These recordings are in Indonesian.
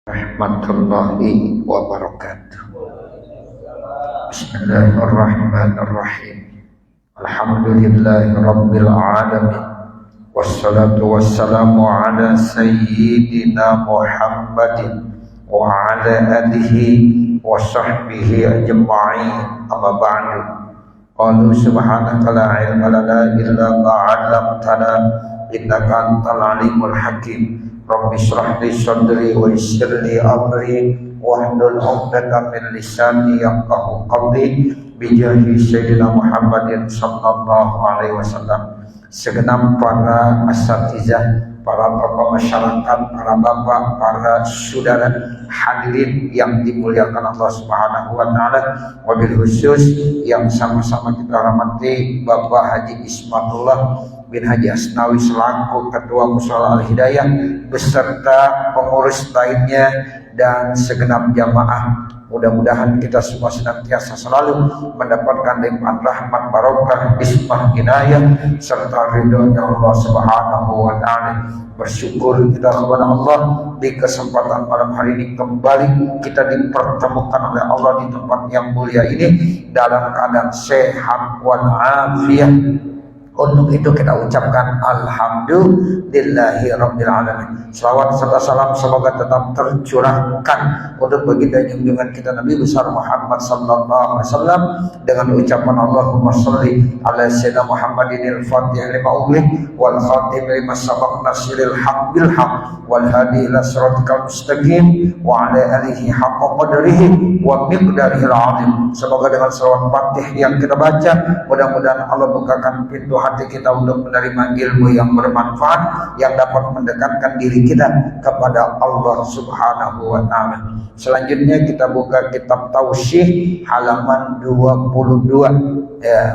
Rahmatullahi wabarakatuh. Bismillahirrahmanirrahim. Alhamdulillahi rabbil alamin. Wassalatu wassalamu ala sayyidina Muhammadin wa ala alihi wa sahbihi ajma'in. Amma ba'du. Qalu subhanaka la ilma lana illa ma 'allamtana innaka antal alimul hakim. Rabbi shrah li sadri wa yassir li amri wahlul 'uqdatam min lisani yafqahu qawli bi jahi sayyidina Muhammadin sallallahu alaihi wasallam. Segenap para asatizah, para tokoh masyarakat, para bapak, para saudara hadirin yang dimuliakan Allah Subhanahu wa taala, wabil khusus yang sama-sama kita hormati Bapak Haji Ismatullah bin Haji Asnawi selaku Ketua Mushola Al-Hidayah beserta pengurus lainnya dan segenap jamaah. Mudah-mudahan kita semua senantiasa selalu mendapatkan limpahan rahmat, barokah, ismah, inayah serta ridhonya Allah Subhanahu wa taala. Bersyukur kita kepada Allah di kesempatan malam hari ini kembali kita dipertemukan oleh Allah di tempat yang mulia ini dalam keadaan sehat wal afiyah. Untuk itu kita ucapkan alhamdulillahi rabbil alamin. Salawat serta salam semoga tetap tercurahkan untuk baginda junjungan kita Nabi besar Muhammad sallallahu alaihi wasallam dengan ucapan Allahumma shalli ala sayyidina Muhammadin al-fatih lima ughliq wal khatim lima sabaq nasiril haq bil haq wal hadi ila siratikal mustaqim wa ala alihi haqqa qadrihi wa miqdarihil azim. Semoga dengan selawat Fatih yang kita baca mudah-mudahan Allah bukakan pintu hati kita untuk menerima ilmu yang bermanfaat yang dapat mendekatkan diri kita kepada Allah Subhanahu wa taala. Selanjutnya kita buka kitab Tausyih halaman 22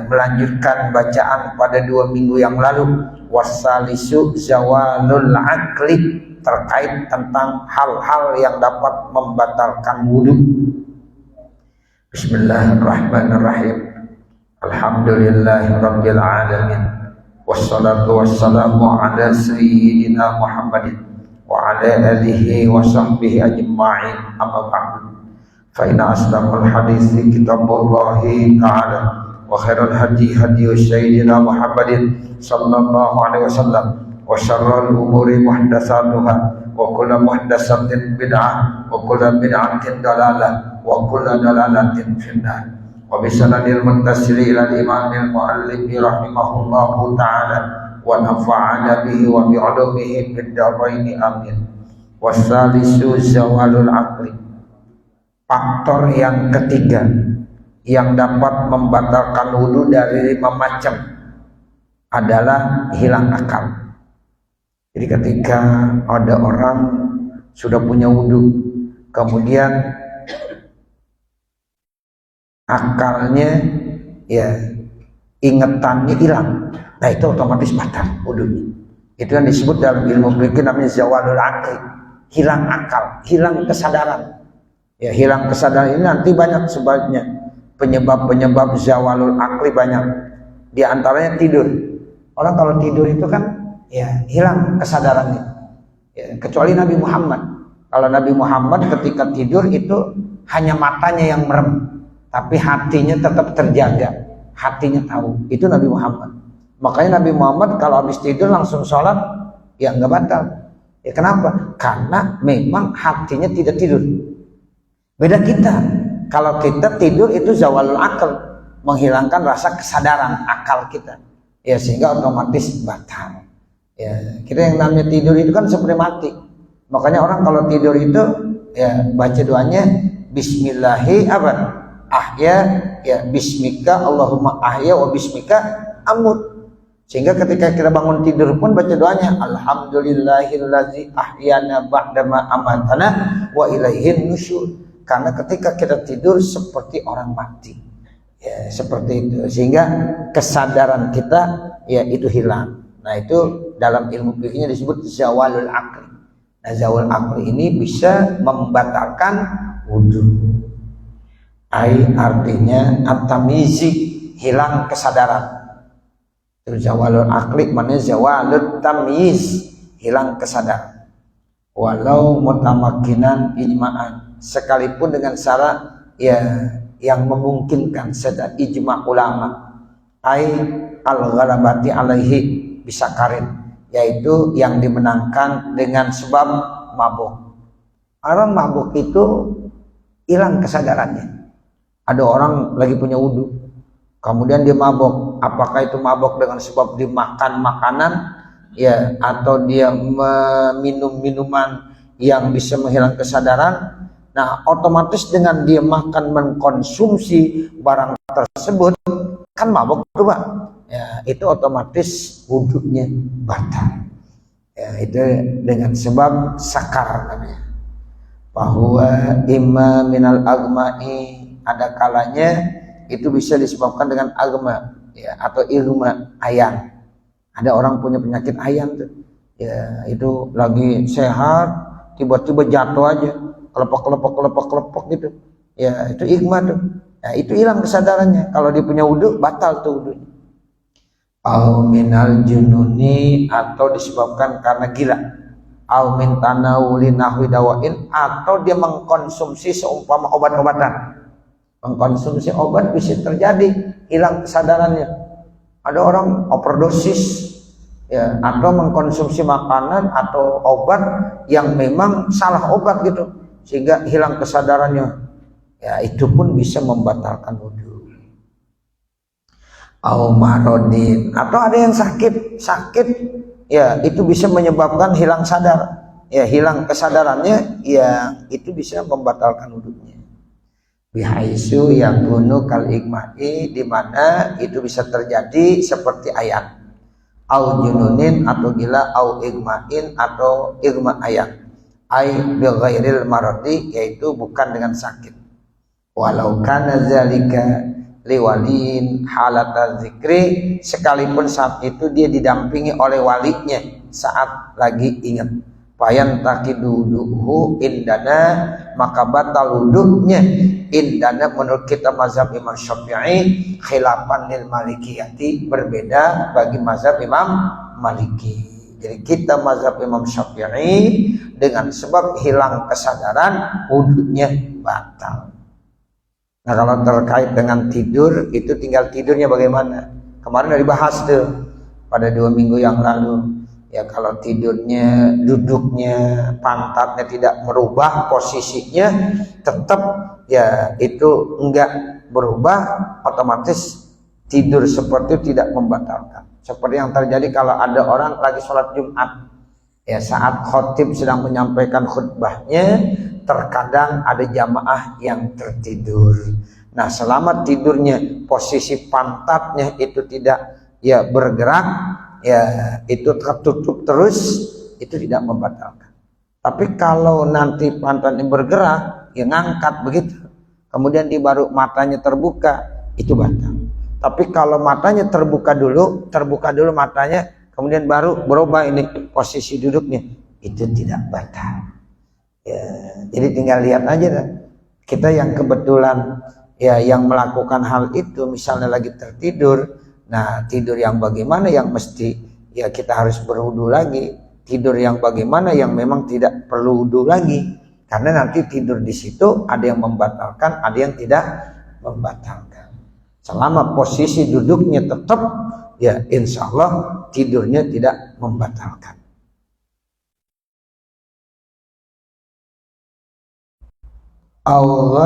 melanjutkan bacaan pada 2 minggu yang lalu. Wassalisu zawalul aqli, terkait tentang hal-hal yang dapat membatalkan wudu. Bismillahirrahmanirrahim. Alhamdulillahirabbil alamin. Wassalatu wassalamu ala sayyidina Muhammadin wa ala alihi wa sahbihi ajma'in. Amma ba'du. Fa inna asdaqal hadithi kitabullahi ta'ala wa khairul hadi hadi sayyidina Muhammadin sallallahu alaihi wasallam wa syarrul umuri muhdatsatuha wa kullu muhdatsatin bid'ah wa kullu bid'atin dalalah wa kullu dalalatin finnar. Wa bisanadil muntasili ila imamil muallifi rahimahullahu ta'ala wa nafa'ana bihi wa bi'ulumihi fid dharaini amin. Wassalisu zawalul aqli, faktor yang ketiga yang dapat membatalkan wudu dari 5 macam adalah hilang akal. Jadi ketika ada orang sudah punya wudu kemudian akalnya ingetannya hilang, nah itu otomatis batal wudunya. Itu yang disebut dalam ilmu fikih namanya zawalul aqli, hilang akal, hilang kesadaran. Hilang kesadaran ini nanti banyak sebabnya, penyebab zawalul aqli banyak. Di antaranya tidur. Orang kalau tidur itu kan hilang kesadarannya. Kecuali Nabi Muhammad. Kalau Nabi Muhammad ketika tidur itu hanya matanya yang merem, tapi hatinya tetap terjaga, hatinya tahu. Itu Nabi Muhammad. Makanya Nabi Muhammad kalau habis tidur langsung sholat, nggak batal. Kenapa? Karena memang hatinya tidak tidur. Beda kita. Kalau kita tidur itu zawalul akal, menghilangkan rasa kesadaran akal kita. Sehingga otomatis batal. Kita yang namanya tidur itu kan seperti mati. Makanya orang kalau tidur itu baca doanya Bismillahi bismika Allahumma ahya wa bismika amut. Sehingga ketika kita bangun tidur pun baca doanya alhamdulillahillazi ahyana ba'dama amatana wa ilaihin nusyur. Karena ketika kita tidur seperti orang mati. Seperti itu. Sehingga kesadaran kita itu hilang. Nah, itu dalam ilmu fikihnya disebut zawalul aqli. Nah, zawalul aqli ini bisa membatalkan wudu. Artinya at-tamizi, hilang kesadaran. Itu zawalul aqli maknanya zawalul tamyiz, hilang kesadaran. walau mutamakinan ijma'an, sekalipun dengan syarat ya yang memungkinkan secara ijma' ulama, ai al-ghalabati alaihi bisa karin, yaitu yang dimenangkan dengan sebab mabuk. Orang mabuk itu hilang kesadarannya. Ada orang lagi punya wudhu, kemudian dia mabuk. Apakah itu mabuk dengan sebab dimakan makanan ya, atau dia meminum minuman yang bisa menghilang kesadaran? Nah, otomatis dengan dia makan mengkonsumsi barang tersebut kan mabuk tuh Pak. Ya, itu otomatis wudhunya batal. Ya, itu dengan sebab sakar namanya. Bahwa imma minal agma'i, ada kalanya itu bisa disebabkan dengan agma ya, atau irma, ayang. Ada orang punya penyakit ayang tuh. Ya, itu lagi sehat tiba-tiba jatuh aja, kelepok gitu. Ya, itu igma tuh. Ya, itu hilang kesadarannya. Kalau dia punya wudhu batal tuh wudhunya. Au minal jununi, atau disebabkan karena gila. Au min tanawuli nahwi dawain, atau dia mengkonsumsi seumpama obat-obatan. Mengkonsumsi obat bisa terjadi hilang kesadarannya. Ada orang overdosis ya, atau mengkonsumsi makanan atau obat yang memang salah obat gitu sehingga hilang kesadarannya. Ya, itu pun bisa membatalkan wudu. Au marodin, atau ada yang sakit ya, itu bisa menyebabkan hilang sadar. Ya, hilang kesadarannya ya, itu bisa membatalkan wudunya. Bihaisu yang gunu kal igma'i, di mana itu bisa terjadi seperti ayat. Au jununin, atau gila, au igma'in, atau igma ayat. Ai bi ghairil maradi, yaitu bukan dengan sakit. Walau kana zalika liwalin halata zikri, sekalipun saat itu dia didampingi oleh walinya saat lagi ingat. Fayan takiduduhu indana, maka batal wudunya indana menurut kita mazhab Imam Syafi'i, khilafan lil malikiyati, berbeda bagi mazhab Imam Maliki. Jadi kita mazhab Imam Syafi'i dengan sebab hilang kesadaran wudunya batal. Nah, kalau terkait dengan tidur, itu tinggal tidurnya bagaimana. Kemarin udah dibahas tuh pada 2 minggu yang lalu. Ya, kalau tidurnya, duduknya, pantatnya tidak merubah posisinya, tetap ya itu enggak berubah, otomatis tidur seperti itu tidak membatalkan. Seperti yang terjadi kalau ada orang lagi sholat Jumat, ya saat khotib sedang menyampaikan khutbahnya, terkadang ada jamaah yang tertidur. Nah, selama tidurnya posisi pantatnya itu tidak ya bergerak, ya itu tertutup terus, itu tidak membatalkan. Tapi kalau nanti pantatnya bergerak, ya ngangkat begitu, kemudian di baru matanya terbuka, itu batal. Tapi kalau matanya terbuka dulu matanya, kemudian baru berubah ini posisi duduknya, itu tidak batal. Ya, jadi tinggal lihat aja dah. Kita yang kebetulan ya yang melakukan hal itu, misalnya lagi tertidur, nah tidur yang bagaimana yang mesti ya kita harus berwudu lagi, tidur yang bagaimana yang memang tidak perlu wudu lagi, karena nanti tidur di situ ada yang membatalkan, ada yang tidak membatalkan. Selama posisi duduknya tetap, ya insya Allah tidurnya tidak membatalkan. Atau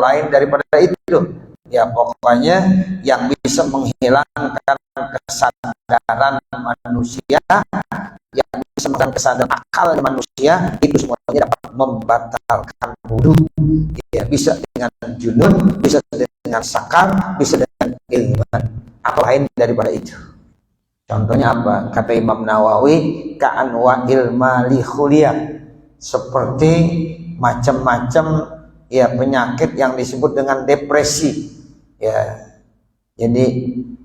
lain daripada itu, ya pokoknya yang bisa menghilangkan kesadaran manusia, yang bisa menghilangkan kesadaran akal manusia, itu semuanya dapat membatalkan wudu. Ya, bisa dengan junun, bisa dengan sakar, bisa dengan ilman, atau lain daripada itu. Contohnya apa? Kata Imam Nawawi, ka'anwa ilma li khuliyah, seperti macam-macam ya penyakit yang disebut dengan depresi. Ya, jadi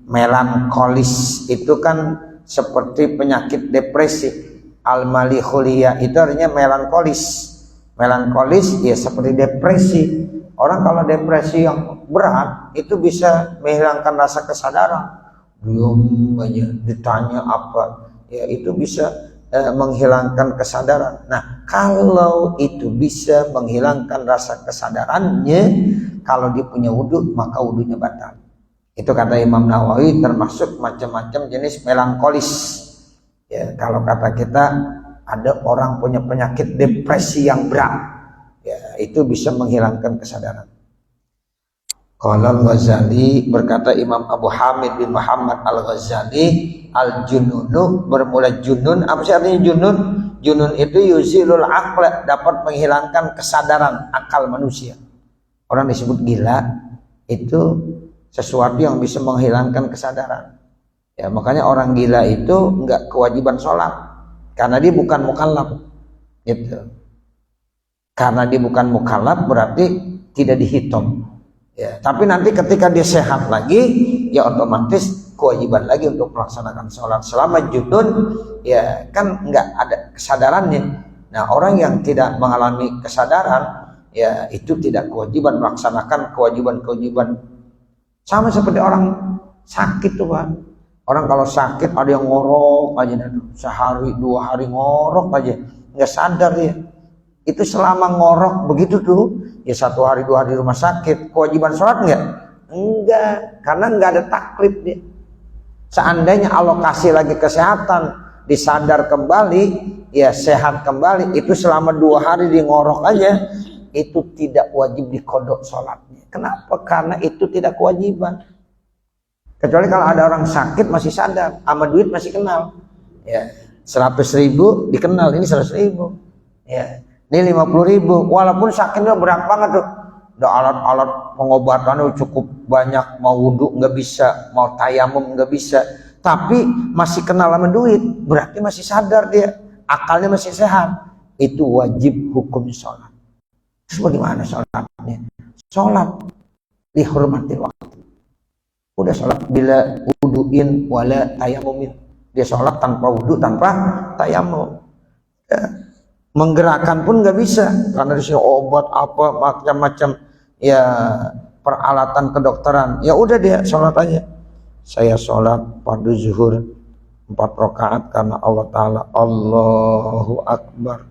melankolis itu kan seperti penyakit depresi. Al-malikhuliyah itu artinya melankolis. Melankolis ya seperti depresi. Orang kalau depresi yang berat itu bisa menghilangkan rasa kesadaran. Belum aja ditanya apa, ya itu bisa menghilangkan kesadaran. Nah, kalau itu bisa menghilangkan rasa kesadarannya, kalau dia punya wudhu, maka wudhunya batal. Itu kata Imam Nawawi, termasuk macam-macam jenis melankolis. Ya, kalau kata kita ada orang punya penyakit depresi yang berat, ya itu bisa menghilangkan kesadaran. Qala Al-Ghazali, berkata Imam Abu Hamid bin Muhammad Al-Ghazali, al-jununu, bermula junun. Apa sih artinya junun? Junun itu yuzilul aqla, dapat menghilangkan kesadaran akal manusia. Orang disebut gila itu sesuatu yang bisa menghilangkan kesadaran. Ya, makanya orang gila itu enggak kewajiban sholat karena dia bukan mukallaf. Gitu. Karena dia bukan mukallaf berarti tidak dihitung. Ya, tapi nanti ketika dia sehat lagi, ya otomatis kewajiban lagi untuk melaksanakan sholat. Selama junun, ya kan nggak ada kesadarannya. Nah, orang yang tidak mengalami kesadaran, ya itu tidak kewajiban melaksanakan kewajiban-kewajiban. Sama seperti orang sakit tuh Pak. Orang kalau sakit ada yang ngorok aja, sehari 2 hari ngorok aja, nggak sadar ya. Itu selama ngorok begitu tuh, ya 1 hari 2 hari rumah sakit, kewajiban sholat enggak, karena enggak ada taklif dia. Seandainya alokasi lagi kesehatan, disadar kembali, ya sehat kembali, itu selama 2 hari di ngorok aja, itu tidak wajib dikodok sholatnya. Kenapa? Karena itu tidak kewajiban. Kecuali kalau ada orang sakit masih sadar, sama duit masih kenal, ya 100.000 dikenal, ini 100.000, ya. Ini 50.000, walaupun sakitnya berat banget tuh, udah alat-alat pengobatannya cukup banyak, mau wudhu nggak bisa, mau tayamum nggak bisa, tapi masih kenal sama duit, berarti masih sadar dia, akalnya masih sehat, itu wajib hukum sholat. Terus bagaimana sholatnya? Sholat dihormati waktu. Udah sholat bila wudhuin wala tayamumin, dia sholat tanpa wudhu, tanpa tayamum. Ya. Menggerakkan pun nggak bisa karena di sini obat apa macam-macam ya peralatan kedokteran. Ya udah dia sholat aja. Saya sholat fardu zuhur 4 rakaat karena Allah Taala, Allahu Akbar,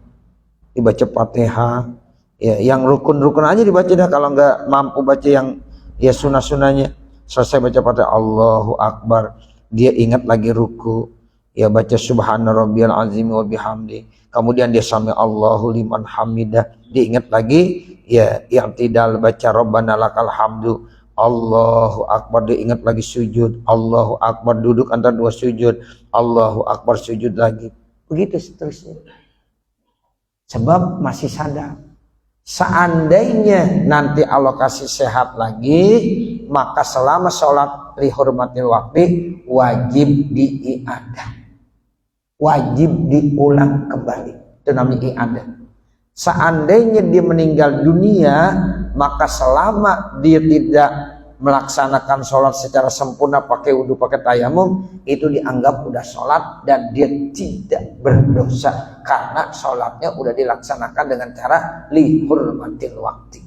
dibaca Fatihah. Ya, yang rukun-rukun aja dibaca dah. Kalau nggak mampu baca yang ya sunnah-sunnahnya, selesai baca Fatihah Allahu Akbar, dia ingat lagi ruku, ya baca subhana rabbiyal azim wa bihamdi. Kemudian dia sami Allahu liman hamidah, diingat lagi, ya i'tidal baca Rabbana lakal hamdu, Allahu Akbar, diingat lagi sujud, Allahu Akbar, duduk antara 2 sujud, Allahu Akbar, sujud lagi. Begitu seterusnya. Sebab masih sadar. Seandainya nanti Allah kasih sehat lagi, maka selama sholat lihurmatil waktu wajib diiadah. Wajib diulang kembali, itu namanya i'adah. Seandainya dia meninggal dunia, maka selama dia tidak melaksanakan sholat secara sempurna, pakai wudhu, pakai tayamum, itu dianggap udah sholat dan dia tidak berdosa karena sholatnya udah dilaksanakan dengan cara lihurmatil waktu.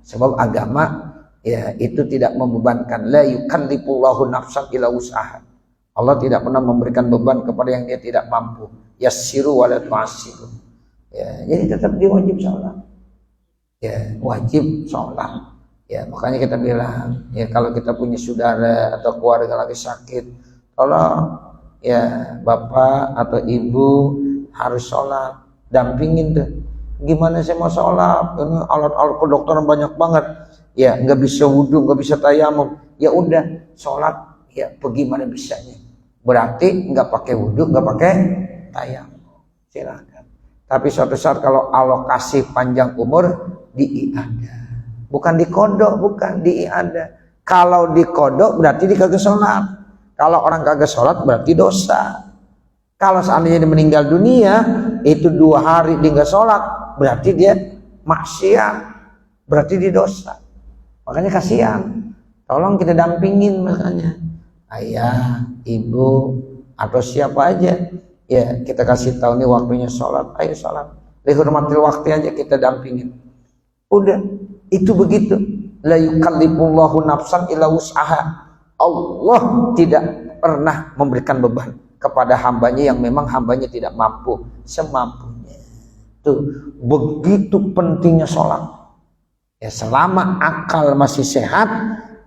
Sebab agama ya itu tidak membebankan, la yukallifullahu nafsan illa wus'aha. Allah tidak pernah memberikan beban kepada yang dia tidak mampu. Yassiru wa la tu'assiru. Ya, jadi tetap dia wajib sholat. Ya, wajib sholat. Ya, makanya kita bilang, ya kalau kita punya saudara atau keluarga lagi sakit, tolong ya bapak atau ibu harus sholat, dampingin tuh. Gimana saya mau sholat? Ini alat-alat kedokteran banyak banget. Ya, nggak bisa wudhu, nggak bisa tayamum. Ya udah, sholat ya bagaimana bisanya. Berarti nggak pakai wudhu, nggak pakai tayamum, silakan. Tapi suatu saat kalau Allah kasih panjang umur, diiadah, bukan dikodok, bukan diiadah. Kalau dikodok berarti dia kagak sholat. Kalau orang kagak sholat berarti dosa. Kalau seandainya dia meninggal dunia, itu 2 hari dia nggak sholat, berarti dia maksiat, berarti dia dosa. Makanya kasihan. Tolong kita dampingin makanya. Ayah, ibu, atau siapa aja, ya kita kasih tahu nih waktunya sholat, ayo sholat. Dihormatil waktu aja kita dampingin. Udah, itu begitu. La yukallifullahu nafsan illa wus'aha. Allah tidak pernah memberikan beban kepada hambanya yang memang hambanya tidak mampu, semampunya. Tuh, begitu pentingnya sholat. Ya, selama akal masih sehat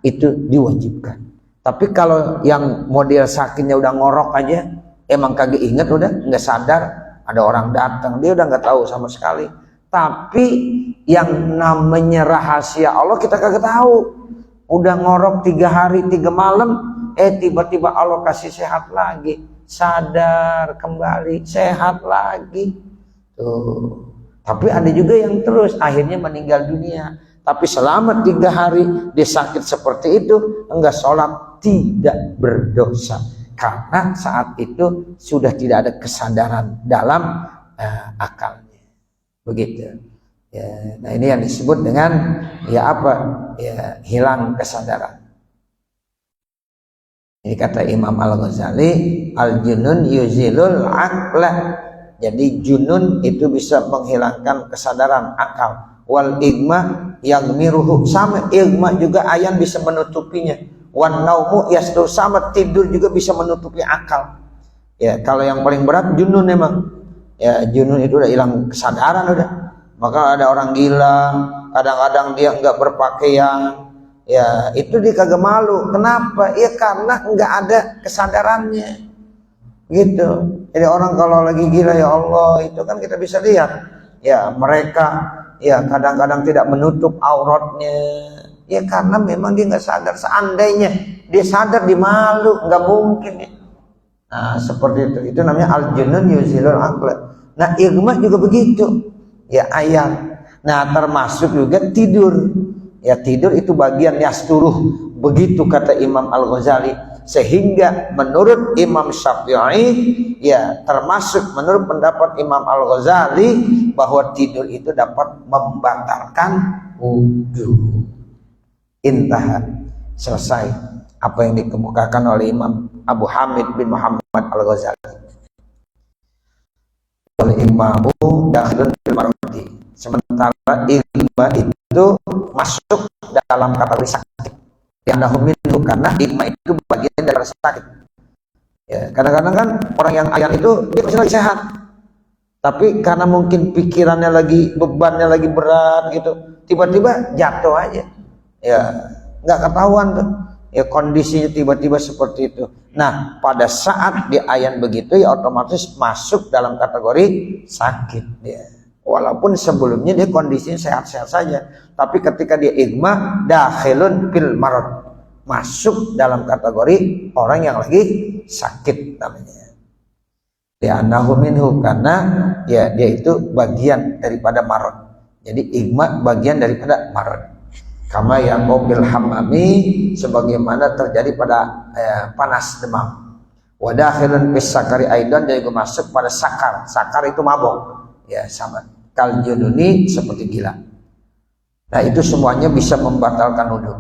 itu diwajibkan. Tapi kalau yang model sakitnya udah ngorok aja, emang kagak inget, udah nggak sadar, ada orang datang dia udah nggak tahu sama sekali. Tapi yang namanya rahasia Allah kita kagak tahu. Udah ngorok 3 hari 3 malam, tiba-tiba Allah kasih sehat lagi, sadar kembali, sehat lagi. Tuh. Tapi ada juga yang terus akhirnya meninggal dunia. Tapi selama 3 hari dia sakit seperti itu, enggak sholat, tidak berdosa. Karena saat itu sudah tidak ada kesadaran dalam akalnya. Begitu. Ya, nah ini yang disebut dengan ya apa? Ya, hilang kesadaran. Ini kata Imam Al-Ghazali, al-junun yuzilul aqla. Jadi junun itu bisa menghilangkan kesadaran akal. Wal igma yang miruhu, sama igma juga ayan bisa menutupinya. Wan naumu yastur, sama tidur juga bisa menutupi akal. Ya, kalau yang paling berat junun memang. Ya, junun itu udah hilang kesadaran udah. Maka ada orang gila, kadang-kadang dia enggak berpakaian. Ya, itu dia kagak malu. Kenapa? Ya karena enggak ada kesadarannya. Gitu. Jadi orang kalau lagi gila, ya Allah, itu kan kita bisa lihat. Ya, mereka ya kadang-kadang tidak menutup auratnya. Ya karena memang dia enggak sadar. Seandainya dia sadar, dia malu, enggak mungkin ya. Nah, seperti itu. Itu namanya al-junun yuzilul aqla. Nah, igma juga begitu. Ya, ayat. Nah, termasuk juga tidur. Ya, tidur itu bagian yasturuh. Begitu kata Imam Al-Ghazali. Sehingga menurut Imam Syafi'i, ya termasuk menurut pendapat Imam Al-Ghazali, bahwa tidur itu dapat membatalkan wudu. Intah. Selesai apa yang dikemukakan oleh Imam Abu Hamid bin Muhammad Al-Ghazali. Imamu dakhilun fil maradi. Sementara igma itu masuk dalam kategori sakit. Yang minhu, karena igma itu bagian dari sakit. Ya, kadang-kadang kan orang yang ayan itu dia masih lagi sehat. Tapi karena mungkin pikirannya lagi, bebannya lagi berat gitu, tiba-tiba jatuh aja. Ya, nggak ketahuan tuh. Ya, kondisinya tiba-tiba seperti itu. Nah, pada saat dia ayan begitu, ya otomatis masuk dalam kategori sakit dia. Walaupun sebelumnya dia kondisinya sehat-sehat saja, tapi ketika dia igma, dakhilun fil marad, masuk dalam kategori orang yang lagi sakit namanya. Ya annahu minhu, karena ya dia itu bagian daripada marad. Jadi igma bagian daripada marad. Kama yang mobil hamami, sebagaimana terjadi pada panas demam. Wadakhilun bis sakari aidan, dia juga masuk pada sakar. Sakar itu mabok. Ya sama. Kal jununi, seperti gila. Nah, itu semuanya bisa membatalkan wudu.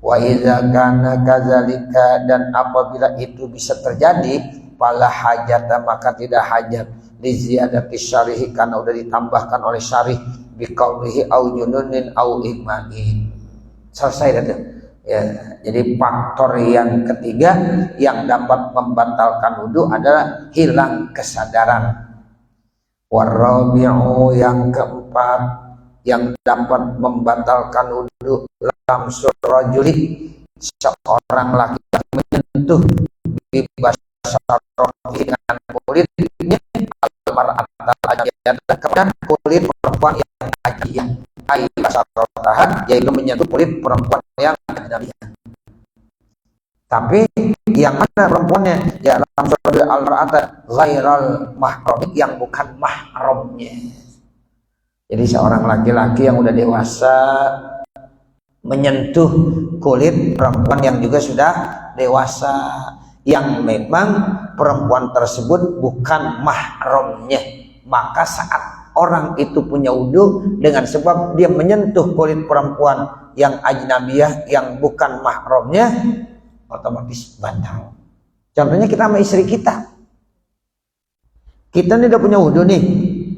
Wa idza kana kadzalika, dan apabila itu bisa terjadi, fala hajata, maka tidak hajat li ziyadati syarih, karena sudah ditambahkan oleh syarih biqaulihi au jununin au igmain. Selesai dah. Ya, jadi faktor yang ketiga yang dapat membatalkan wudu adalah hilang kesadaran. Warabi'u, yang keempat yang dapat membatalkan wudu, lamsul rajuli, seorang laki-laki menyentuh bibasarati, dengan kulitnya al-mar'atal ajnabiyah, kepada kulit perempuan yang ajnabiyah. Basarataha, yaitu menyentuh kulit perempuan yang ajnabiyah. Tapi yang mana perempuannya? Ya, lamsul rajuli al-mar'ata ghairal mahram, yang bukan mahramnya. Jadi seorang laki-laki yang udah dewasa menyentuh kulit perempuan yang juga sudah dewasa, yang memang perempuan tersebut bukan mahramnya, maka saat orang itu punya wudu dengan sebab dia menyentuh kulit perempuan yang ajnabiyah, yang bukan mahramnya, otomatis batal. Contohnya kita sama istri kita. Kita ini udah punya wudu nih,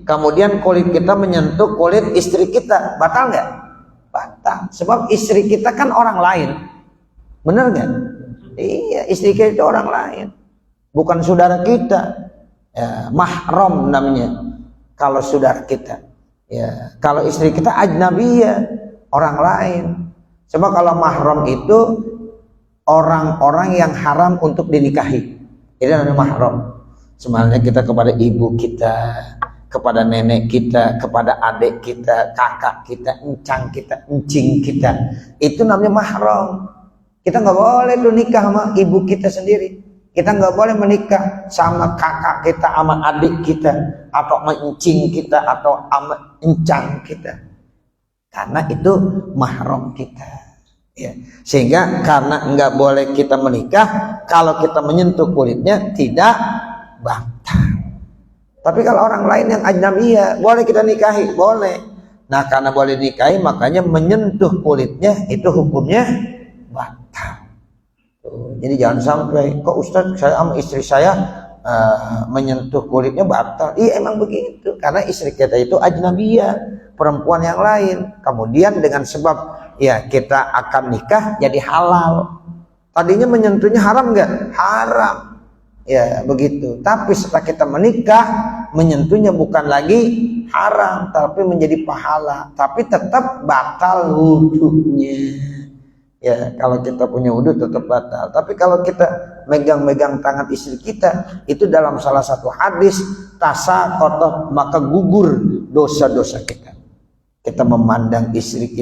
kemudian kulit kita menyentuh kulit istri kita, batal nggak? Batal. Sebab istri kita kan orang lain, bener nggak? Iya, istri kita itu orang lain. bukan saudara kita. Ya, mahram namanya kalau saudara kita. Ya, kalau istri kita ajnabiyah, orang lain. Coba kalau mahram itu orang-orang yang haram untuk dinikahi. Ini namanya mahram. Sebenarnya kita kepada ibu kita, kepada nenek kita, kepada adik kita, kakak kita, encang kita, encing kita. Itu namanya mahram. Kita nggak boleh tuh nikah sama ibu kita sendiri. Kita nggak boleh menikah sama kakak kita, sama adik kita, atau sama encing kita, atau sama encang kita. Karena itu mahram kita. Ya. Sehingga karena nggak boleh kita menikah, kalau kita menyentuh kulitnya tidak batal. Tapi kalau orang lain yang ajnabiyah, boleh kita nikahi, boleh. Nah karena boleh nikahi, makanya menyentuh kulitnya itu hukumnya batal. Jadi jangan sampai, kok Ustadz saya sama istri saya menyentuh kulitnya batal. Iya emang begitu, karena istri kita itu ajnabiyah, perempuan yang lain. Kemudian dengan sebab ya kita akan nikah jadi halal. Tadinya menyentuhnya haram nggak? Haram. Ya begitu. Tapi setelah kita menikah, menyentuhnya bukan lagi haram, tapi menjadi pahala. Tapi tetap batal wudunya. Ya kalau kita punya wudhu tetap batal. Tapi kalau kita megang-megang tangan istri kita, itu dalam salah satu hadis tasaqata, maka gugur dosa-dosa kita. Kita memandang istri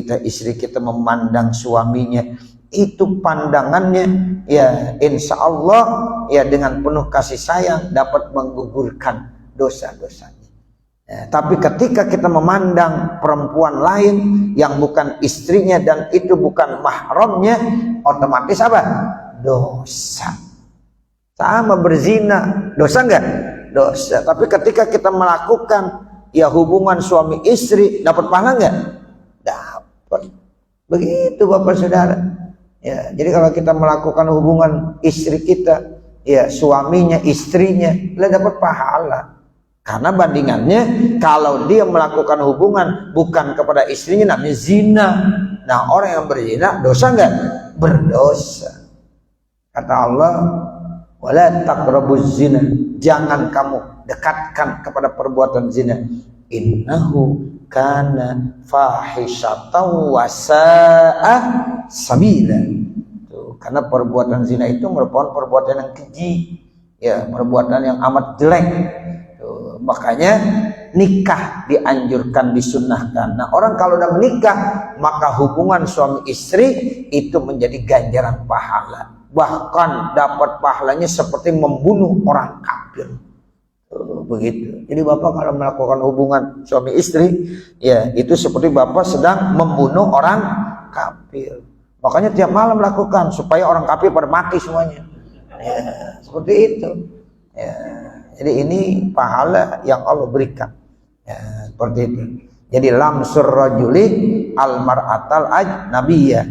kita memandang suaminya, itu pandangannya ya insya Allah ya dengan penuh kasih sayang dapat menggugurkan dosa-dosanya. Ya, tapi ketika kita memandang perempuan lain yang bukan istrinya dan itu bukan mahramnya, otomatis apa? Dosa. Sama berzina, dosa enggak? Dosa. Tapi ketika kita melakukan ya hubungan suami istri, dapat pahala enggak? Dapat. Begitu Bapak Saudara. Ya, jadi kalau kita melakukan hubungan istri kita, ya suaminya, istrinya, lah dapat pahala. Karena bandingannya kalau dia melakukan hubungan bukan kepada istrinya namanya zina. Nah orang yang berzina dosa enggak? Berdosa. Kata Allah, wala taqrabuz zina, jangan kamu dekatkan kepada perbuatan zina. Innahu kana fahisyatan wa sa'a sabila. Karena perbuatan zina itu merupakan perbuatan yang keji, ya, perbuatan yang amat jelek. Makanya nikah dianjurkan, disunnahkan. Nah orang kalau udah menikah, maka hubungan suami istri itu menjadi ganjaran pahala. Bahkan dapat pahalanya seperti membunuh orang kafir. Begitu. Jadi Bapak kalau melakukan hubungan suami istri, ya itu seperti Bapak sedang membunuh orang kafir. Makanya tiap malam lakukan supaya orang kafir pada mati semuanya. Ya, seperti itu. Ya. Jadi ini pahala yang Allah berikan. Ya, seperti itu. Jadi lamsur rajuli al mar'atal ajnabiyah,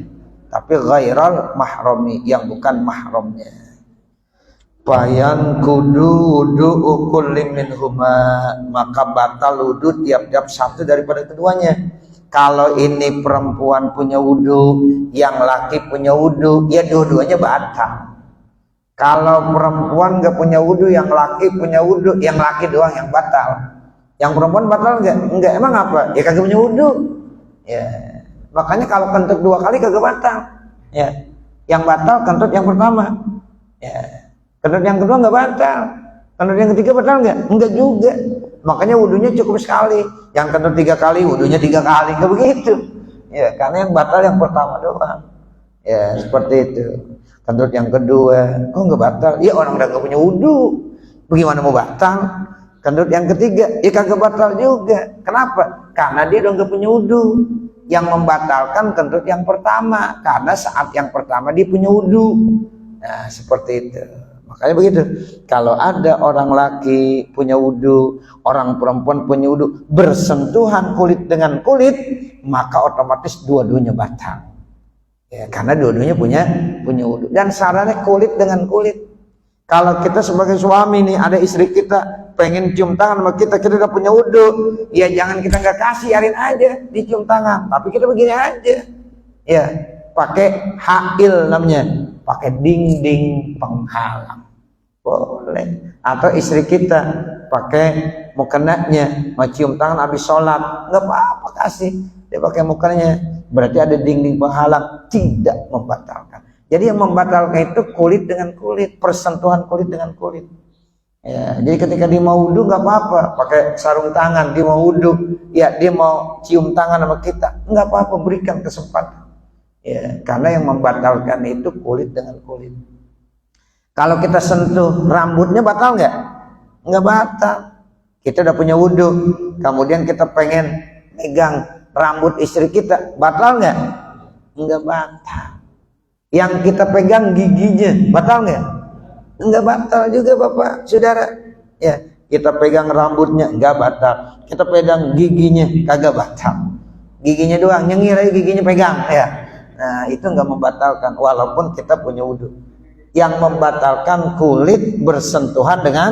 tapi ghairal mahrami, yang bukan mahramnya. Bayan kudu wudu kulli minhuma, maka batal wudu tiap-tiap satu daripada keduanya. Kalau ini perempuan punya wudu, yang laki punya wudu, ya dua-duanya batal. Kalau perempuan nggak punya wudhu, yang laki punya wudhu, yang laki doang yang batal. Yang perempuan batal nggak? Enggak. Emang apa? Ya kagak punya wudhu. Ya. Makanya kalau kentut 2 kali kagak batal. Ya. Yang batal kentut yang pertama. Ya. Kentut yang kedua nggak batal. Kentut yang ketiga batal nggak? Enggak juga. Makanya wudhunya cukup sekali. Yang kentut 3 kali, wudhunya 3 kali. Nggak begitu. Ya. Karena yang batal yang pertama doang. Ya. Seperti itu. Kentut yang kedua, oh nggak batal? Ya orang udah nggak punya wudhu, bagaimana mau batal? Kentut yang ketiga, ya kagak batal juga. Kenapa? Karena dia udah nggak punya wudhu. Yang membatalkan kentut yang pertama, karena saat yang pertama dia punya wudhu. Nah seperti itu. Makanya begitu. Kalau ada orang laki punya wudhu, orang perempuan punya wudhu, bersentuhan kulit dengan kulit, maka otomatis dua-duanya batal. Ya, karena dua-duanya punya wudhu. Dan sarannya kulit dengan kulit. Kalau kita sebagai suami nih, ada istri kita pengen cium tangan sama kita udah punya wudhu, ya jangan kita nggak kasih, biarin aja dicium tangan. Tapi kita begini aja, ya pakai hail namanya, pakai dinding penghalang. boleh. Atau istri kita pakai mukenanya, mau cium tangan habis sholat, nggak apa-apa, kasih. Dia pakai mukanya, berarti ada dinding penghalang, tidak membatalkan. Jadi yang membatalkan itu kulit dengan kulit, persentuhan kulit dengan kulit. Ya, jadi ketika dia mau wudhu nggak apa-apa, pakai sarung tangan, dia mau wudhu, ya dia mau cium tangan sama kita, nggak apa-apa, berikan kesempatan. Ya, karena yang membatalkan itu kulit dengan kulit. Kalau kita sentuh rambutnya batal nggak? Nggak batal. Kita udah punya wudhu, kemudian kita pengen megang rambut istri kita, batal nggak? Nggak batal. Yang kita pegang giginya, batal nggak? Nggak batal juga Bapak, Saudara. Ya, kita pegang rambutnya, nggak batal. Kita pegang giginya, kagak batal. Giginya doang, nyengir aja giginya pegang, ya. Nah, itu nggak membatalkan, walaupun kita punya wudhu. Yang membatalkan kulit bersentuhan dengan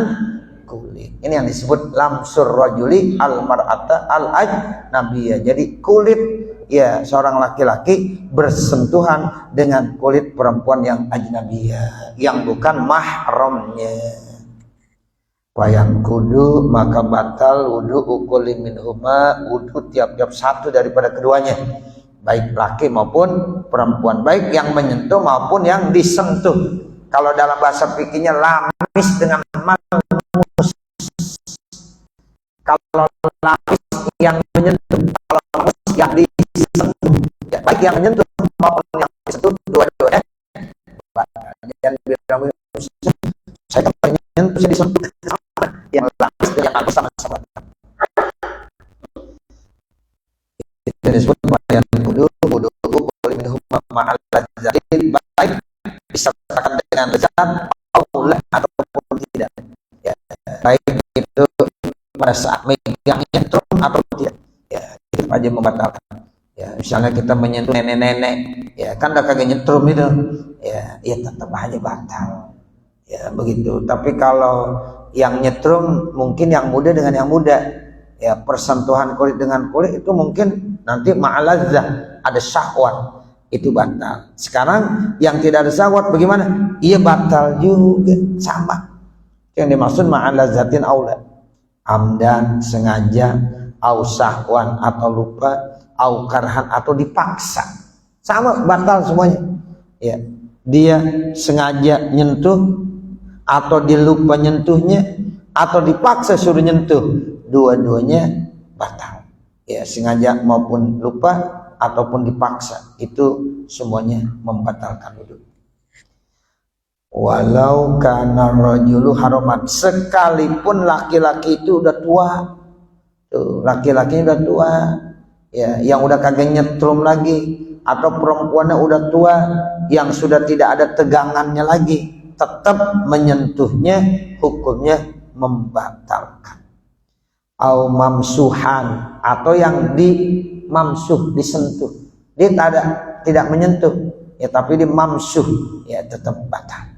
kulit. Ini yang disebut lamsur rajuli al mar'ata al ajnabiyah. Jadi kulit ya seorang laki-laki bersentuhan dengan kulit perempuan yang ajnabiyah, yang bukan mahramnya. Wayang kudu maka batal wudu ukuli minhuma, wudu tiap-tiap satu daripada keduanya, baik laki maupun perempuan, baik yang menyentuh maupun yang disentuh. Kalau dalam bahasa fikihnya lamis dengan malmus. Kalau lamis yang menyentuh, kalau lamis yang disentuh, ya, baik yang menyentuh maupun yang disentuh, dua-duanya. Jangan bilang saya kan menyentuh, saya disentuh, yang lamis dan yang halus sama-sama. Itu disebut bayan kudu boleh minum ma'al ladzati, baik disertakan dengan lezat ataupun tidak, ya, baik itu pada saat megang nyentrum atau tidak, ya, itu aja membatalkan. Ya, misalnya kita menyentuh nenek-nenek, ya kan udah kagak nyentrum itu, ya tetap aja batal, ya begitu. Tapi kalau yang nyetrum mungkin yang muda dengan yang muda, ya persentuhan kulit dengan kulit itu mungkin nanti ma'alazzah, ada syahwat, itu batal. Sekarang yang tidak ada syahwat bagaimana? Iya batal juga, sama. Yang dimaksud ma'alazzatin aula, amdan sengaja, au syahwan atau lupa, au karhan atau dipaksa, sama batal semuanya. Ya, dia sengaja nyentuh atau dia lupa nyentuhnya atau dipaksa suruh nyentuh, dua-duanya batal. Ya, sengaja maupun lupa ataupun dipaksa, itu semuanya membatalkan wudu. Walau kana rajulu haraman, sekalipun laki-laki itu udah tua, tuh laki-lakinya udah tua, ya, yang udah kagak nyetrum lagi, atau perempuannya udah tua, yang sudah tidak ada tegangannya lagi, tetap menyentuhnya, hukumnya membatalkan. Au mamsuhan, atau yang di mamsuh, disentuh, dia tidak menyentuh, ya tapi di mamsuh, ya tetap batal.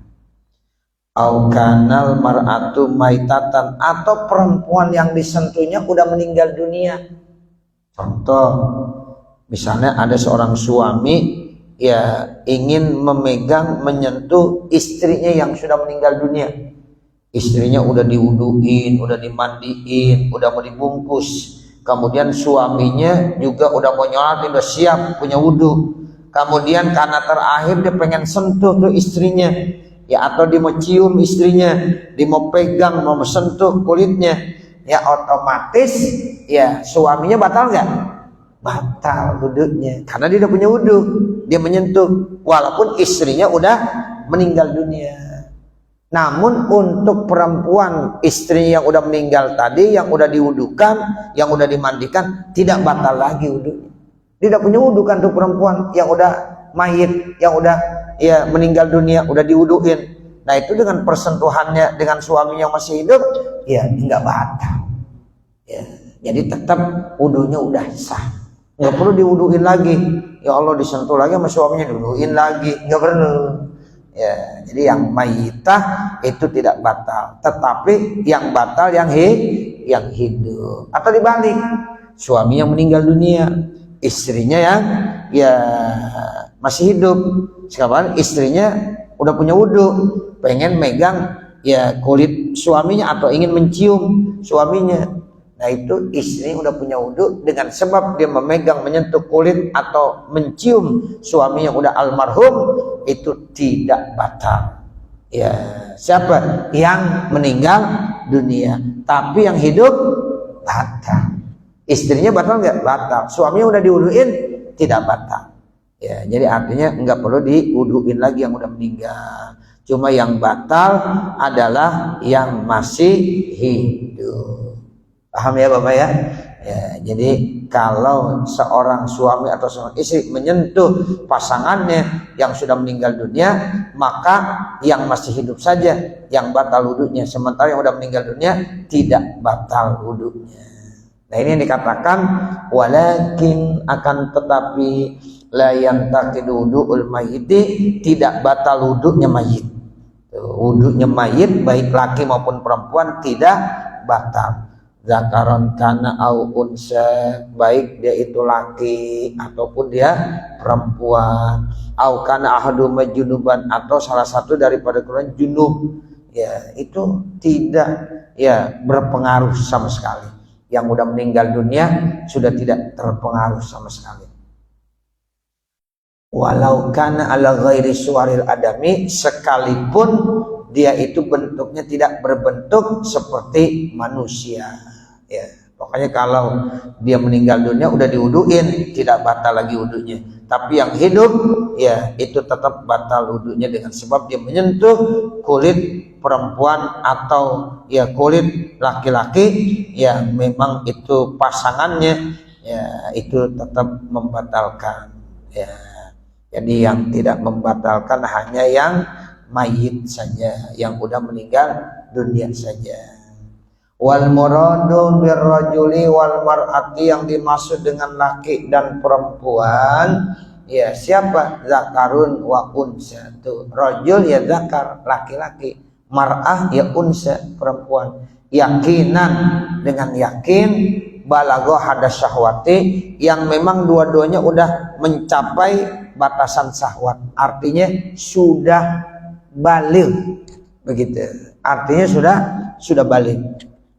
Au kanal mar'atu maitatan, atau perempuan yang disentuhnya udah meninggal dunia. Contoh, misalnya ada seorang suami ya ingin memegang, menyentuh istrinya yang sudah meninggal dunia. Istrinya udah diwuduin, udah dimandiin, udah mau dibungkus. Kemudian suaminya juga udah mau nyolatin, udah siap punya wudhu. Kemudian karena terakhir dia pengen sentuh tuh istrinya, ya, atau dia mau cium istrinya, dia mau pegang, mau sentuh kulitnya, ya otomatis ya suaminya batal nggak? Batal wudhunya, karena dia udah punya wudhu, dia menyentuh walaupun istrinya udah meninggal dunia. Namun untuk perempuan istrinya yang udah meninggal tadi, yang udah diwudukan, yang udah dimandikan, tidak batal lagi wudhunya. Tidak punya wudhu kan tuh perempuan yang udah mayit, yang udah ya meninggal dunia, udah diwuduin. Nah itu dengan persentuhannya dengan suaminya yang masih hidup, ya nggak batal. Ya, jadi tetap wudhunya udah sah, nggak perlu diwuduin lagi. Ya Allah, disentuh lagi sama suaminya, diwuduin lagi, nggak perlu. Ya, jadi yang mayitah itu tidak batal, tetapi yang batal yang hidup. Atau dibalik, suami yang meninggal dunia, istrinya yang ya masih hidup. Sekarang istrinya udah punya wudhu, pengen megang ya kulit suaminya atau ingin mencium suaminya, nah itu istri udah punya wudu dengan sebab dia memegang, menyentuh kulit atau mencium suami yang udah almarhum, itu tidak batal. Ya, siapa yang meninggal dunia, tapi yang hidup batal. Istrinya batal nggak? Batal. Suaminya udah diwuduin, tidak batal. Ya, jadi artinya nggak perlu diwuduin lagi yang udah meninggal. Cuma yang batal adalah yang masih hidup. Paham ya Bapak ya? Ya, jadi kalau seorang suami atau seorang istri menyentuh pasangannya yang sudah meninggal dunia, maka yang masih hidup saja yang batal wudunya, sementara yang sudah meninggal dunia tidak batal wudunya. Nah ini yang dikatakan walakin, akan tetapi la yantaqidu wudu'ul mayyiti, tidak batal wudunya mayit. Wudunya mayit baik laki maupun perempuan tidak batal. Zakaron kana au unsa, baik dia itu laki ataupun dia perempuan, au kana ahadu majunuban, atau salah satu daripada keduanya junub, ya itu tidak ya berpengaruh sama sekali. Yang udah meninggal dunia sudah tidak terpengaruh sama sekali. Walau kana ala ghairi suwaril adami, sekalipun dia itu bentuknya tidak berbentuk seperti manusia. Ya, pokoknya kalau dia meninggal dunia udah diwuduin, tidak batal lagi wudunya. Tapi yang hidup ya itu tetap batal wudunya dengan sebab dia menyentuh kulit perempuan atau ya kulit laki-laki, ya memang itu pasangannya, ya itu tetap membatalkan. Ya, jadi yang tidak membatalkan hanya yang mayit saja, yang udah meninggal dunia saja. Wal muradu birrajuli wal mar'ati, yang dimaksud dengan laki dan perempuan ya siapa? Zakarun wa unsa. Tuh, rajul ya zakar, laki-laki, mar'ah ya unsa, perempuan. Yakinan, dengan yakin, balagho hadas syahwati, yang memang dua-duanya udah mencapai batasan syahwat, artinya sudah baligh, begitu. Artinya sudah baligh.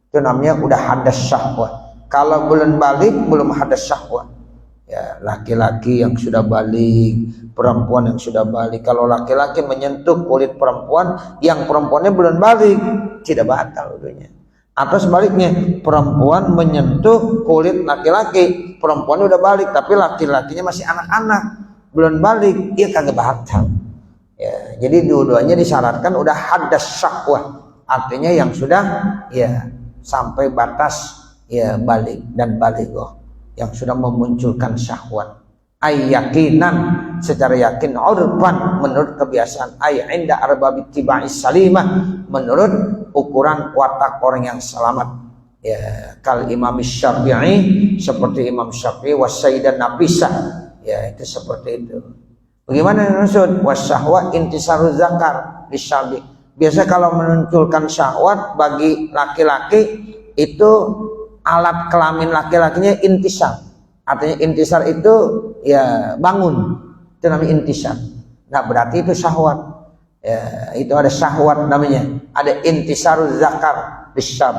Itu namanya udah hadas syahwat. Kalau belum balik, belum hadas syahwat. Ya, laki-laki yang sudah balik, perempuan yang sudah balik. Kalau laki-laki menyentuh kulit perempuan, yang perempuannya belum balik, tidak batal wudunya. Atau sebaliknya, perempuan menyentuh kulit laki-laki, perempuan udah balik, tapi laki-lakinya masih anak-anak, belum balik, ya kagak batal. Ya, jadi dua-duanya disyaratkan udah hadas syahwat, artinya yang sudah ya sampai batas ya balik dan balighah, yang sudah memunculkan syahwat. Ay yakinan, secara yakin, urban, menurut kebiasaan, ay inda arbabit tiba'is salimah, menurut ukuran watak orang yang selamat. Ya, kal Imam Syafi'i, seperti Imam Syafi'i, wasaidan nafisah, ya itu seperti itu. Bagaimana maksud? Wasyahwa intisaruz zakar lisyabi. Biasa kalau menunjukkan syahwat bagi laki-laki itu alat kelamin laki-lakinya intisar. Artinya intisar itu ya bangun. Itu namanya intisar. Nah berarti itu syahwat. Ya, itu ada syahwat namanya. Ada intisaruz zakar lisyab.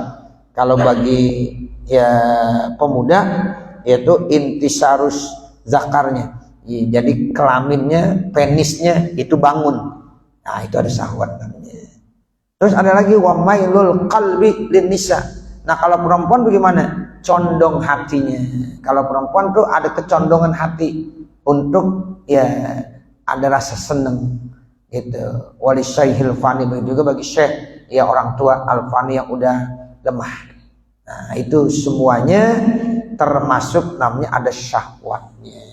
Kalau bagi ya pemuda yaitu intisaruz zakarnya. Jadi kelaminnya, penisnya itu bangun. Nah itu ada syahwat namanya. Terus ada lagi wa mailul qalbi lin nisa. Nah kalau perempuan bagaimana? Condong hatinya. Kalau perempuan tuh ada kecondongan hati untuk ya ada rasa seneng gitu. Wali syaihil fani, begitu juga bagi syekh ya orang tua al-fani yang udah lemah. Nah itu semuanya termasuk namanya ada syahwatnya.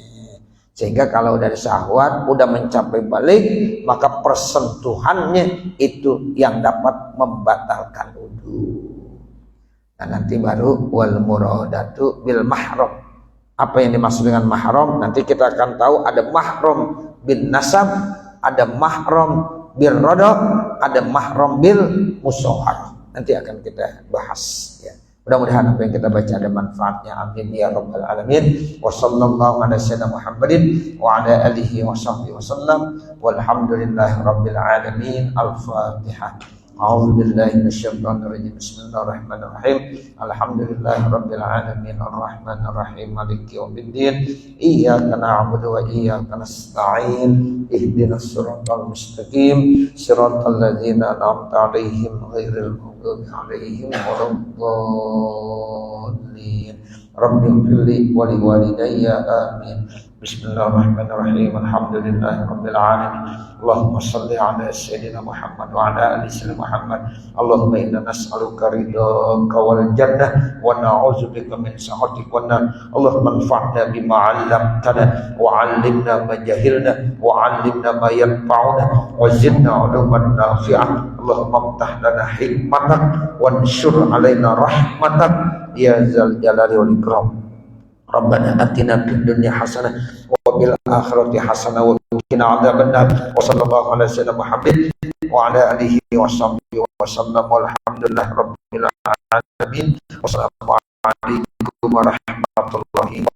Sehingga kalau dari syahwat udah mencapai balik, maka persentuhannya itu yang dapat membatalkan wudu. Nah nanti baru wal muradatu bil mahram. Apa yang dimaksud dengan mahram? Nanti kita akan tahu ada mahram bin nasab, ada mahram bil rada, ada mahram bil musahhar. Nanti akan kita bahas ya. Mudah-mudahan apa yang kita baca ada manfaatnya. Amin ya rabbal alamin. Wa sallallahu ala sayyidina Muhammadin wa ala alihi wa sahbihi wasallam. Walhamdulillahi rabbil alamin. Al-Fatihah. A'udzu billahi minasyaitonir rajim. Bismillahirrahmanirrahim. Alhamdulillahirabbil alamin arrahmanir rahim maliki yaumiddin. Iyyaka na'budu wa iyyaka nasta'in. Ihdinas siratal mustaqim. Siratal ladzina an'amta 'alaihim ghairil maghdubi 'alaihim waladdallin. Rabbighfirli wa liwalidayya amin. Bismillahirrahmanirrahim. Alhamdulillahirabbil alamin. Allahumma shalli ala sayyidina Muhammad wa ala ali sayyidina Muhammad. Allahumma inna nas'aluka ridhaka wal jannah wa na'udzubika min sakhatika wan nar. Allahumma anfa'na bima 'allamtana wa 'allimna ma jahilna wa 'allimna ma yanfa'una wa zidna 'ilman nafi'an. Allahumma iftah lana hikmatan wanshur 'alaina rahmatan ya zal jalali wal ikram. Rabbana atina fid dunya hasanah wa fil akhirati hasanah wa qina adzabannar. Wa sallallahu ala sayyidina Muhammad wa ala alihi wa sahbihi wa sallam. Walhamdulillahi rabbil alamin. Wassalamu alaikum warahmatullahi wabarakatuh.